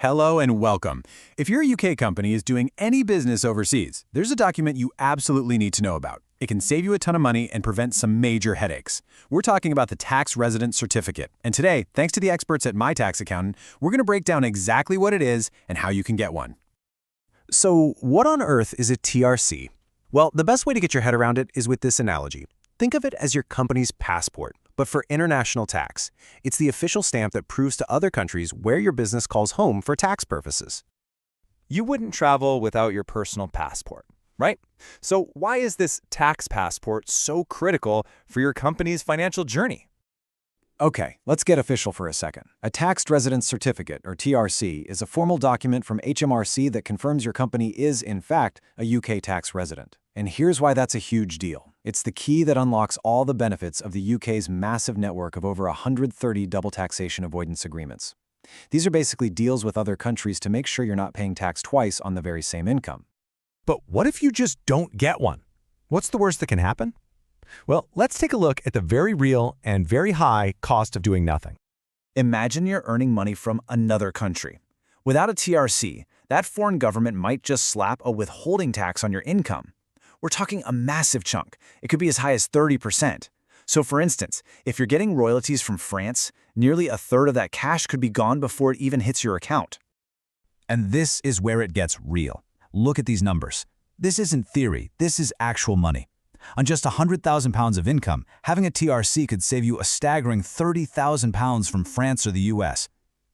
Hello and welcome. If your UK company is doing any business overseas, there's a document you absolutely need to know about. It can save you a ton of money and prevent some major headaches. We're talking about the Tax Residency Certificate. And today, thanks to the experts at My Tax Accountant, we're going to break down exactly what it is and how you can get one. So, what on earth is a TRC? Well, the best way to get your head around it is with this analogy. Think of it as your company's passport, but for international tax. It's the official stamp that proves to other countries where your business calls home for tax purposes. You wouldn't travel without your personal passport, right? So why is this tax passport so critical for your company's financial journey? Okay, let's get official for a second. A Tax Residency Certificate, or TRC, is a formal document from HMRC that confirms your company is, in fact, a UK tax resident. And here's why that's a huge deal. It's the key that unlocks all the benefits of the UK's massive network of over 130 double taxation avoidance agreements. These are basically deals with other countries to make sure you're not paying tax twice on the very same income. But what if you just don't get one? What's the worst that can happen? Well, let's take a look at the very real and very high cost of doing nothing. Imagine you're earning money from another country. Without a TRC, that foreign government might just slap a withholding tax on your income. We're talking a massive chunk. It could be as high as 30%. So for instance, if you're getting royalties from France, nearly a third of that cash could be gone before it even hits your account. And this is where it gets real. Look at these numbers. This isn't theory, this is actual money. On just £100,000 of income, having a TRC could save you a staggering £30,000 from France or the US.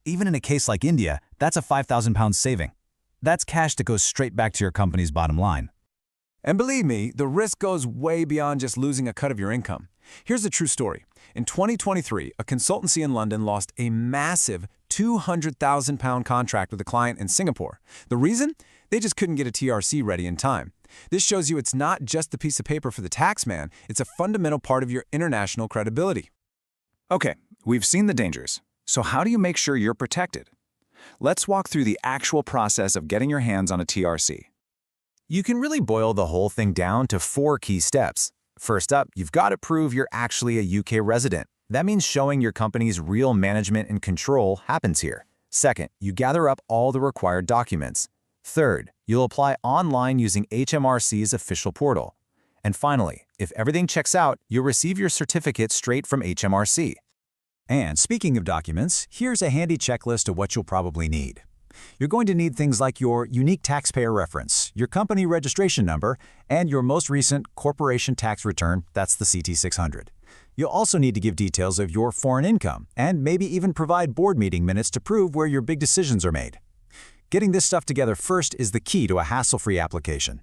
Even in a case like India, that's a £5,000 saving. That's cash that goes straight back to your company's bottom line. And believe me, the risk goes way beyond just losing a cut of your income. Here's a true story. In 2023, a consultancy in London lost a massive £200,000 contract with a client in Singapore. The reason? They just couldn't get a TRC ready in time. This shows you it's not just the piece of paper for the tax man, it's a fundamental part of your international credibility. Okay, we've seen the dangers. So how do you make sure you're protected? Let's walk through the actual process of getting your hands on a TRC. You can really boil the whole thing down to 4 key steps. First up, you've got to prove you're actually a UK resident. That means showing your company's real management and control happens here. Second, you gather up all the required documents. Third, you'll apply online using HMRC's official portal. And finally, if everything checks out, you'll receive your certificate straight from HMRC. And speaking of documents, here's a handy checklist of what you'll probably need. You're going to need things like your unique taxpayer reference, your company registration number, and your most recent corporation tax return, that's the CT600. You'll also need to give details of your foreign income, and maybe even provide board meeting minutes to prove where your big decisions are made. Getting this stuff together first is the key to a hassle-free application.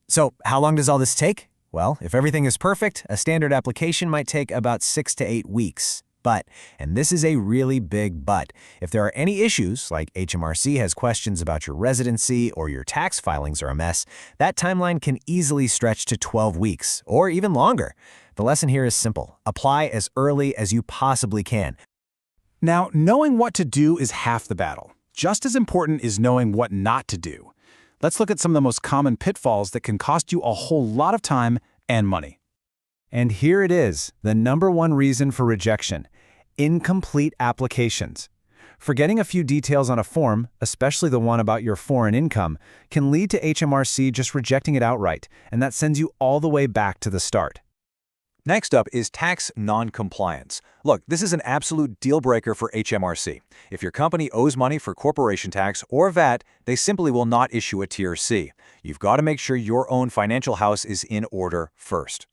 So, how long does all this take? Well, if everything is perfect, a standard application might take about 6 to 8 weeks. But, and this is a really big but, if there are any issues, like HMRC has questions about your residency or your tax filings are a mess, that timeline can easily stretch to 12 weeks, or even longer. The lesson here is simple. Apply as early as you possibly can. Now, knowing what to do is half the battle. Just as important is knowing what not to do. Let's look at some of the most common pitfalls that can cost you a whole lot of time and money. And here it is, the #1 reason for rejection: incomplete applications. Forgetting a few details on a form, especially the one about your foreign income, can lead to HMRC just rejecting it outright, and that sends you all the way back to the start. Next up is tax non-compliance. Look, this is an absolute deal breaker for HMRC. If your company owes money for corporation tax or VAT, they simply will not issue a TRC. You've got to make sure your own financial house is in order first.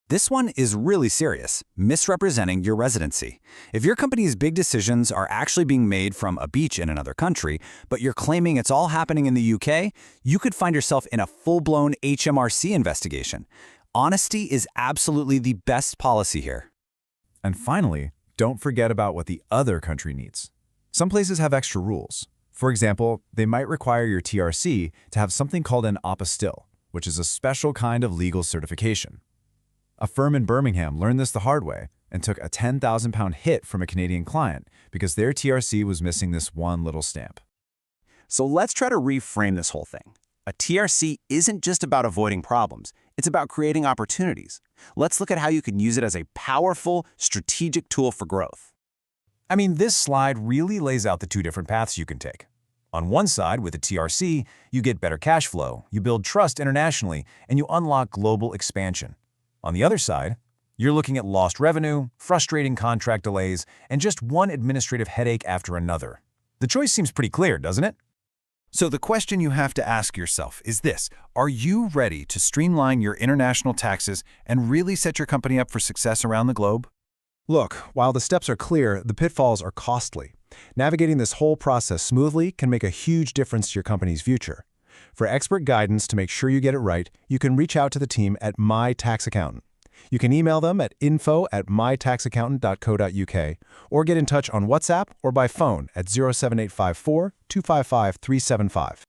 This one is really serious, misrepresenting your residency. If your company's big decisions are actually being made from a beach in another country, but you're claiming it's all happening in the UK, you could find yourself in a full-blown HMRC investigation. Honesty is absolutely the best policy here. And finally, don't forget about what the other country needs. Some places have extra rules. For example, they might require your TRC to have something called an apostille, which is a special kind of legal certification. A firm in Birmingham learned this the hard way and took a £10,000 hit from a Canadian client because their TRC was missing this one little stamp. So let's try to reframe this whole thing. A TRC isn't just about avoiding problems, it's about creating opportunities. Let's look at how you can use it as a powerful, strategic tool for growth. I mean, this slide really lays out the two different paths you can take. On one side, with a TRC, you get better cash flow, you build trust internationally, and you unlock global expansion. On the other side, you're looking at lost revenue, frustrating contract delays, and just one administrative headache after another. The choice seems pretty clear, doesn't it? So the question you have to ask yourself is this: are you ready to streamline your international taxes and really set your company up for success around the globe? Look, while the steps are clear, the pitfalls are costly. Navigating this whole process smoothly can make a huge difference to your company's future. For expert guidance to make sure you get it right, you can reach out to the team at My Tax Accountant. You can email them at info@mytaxaccountant.co.uk or get in touch on WhatsApp or by phone at 07854 255 375.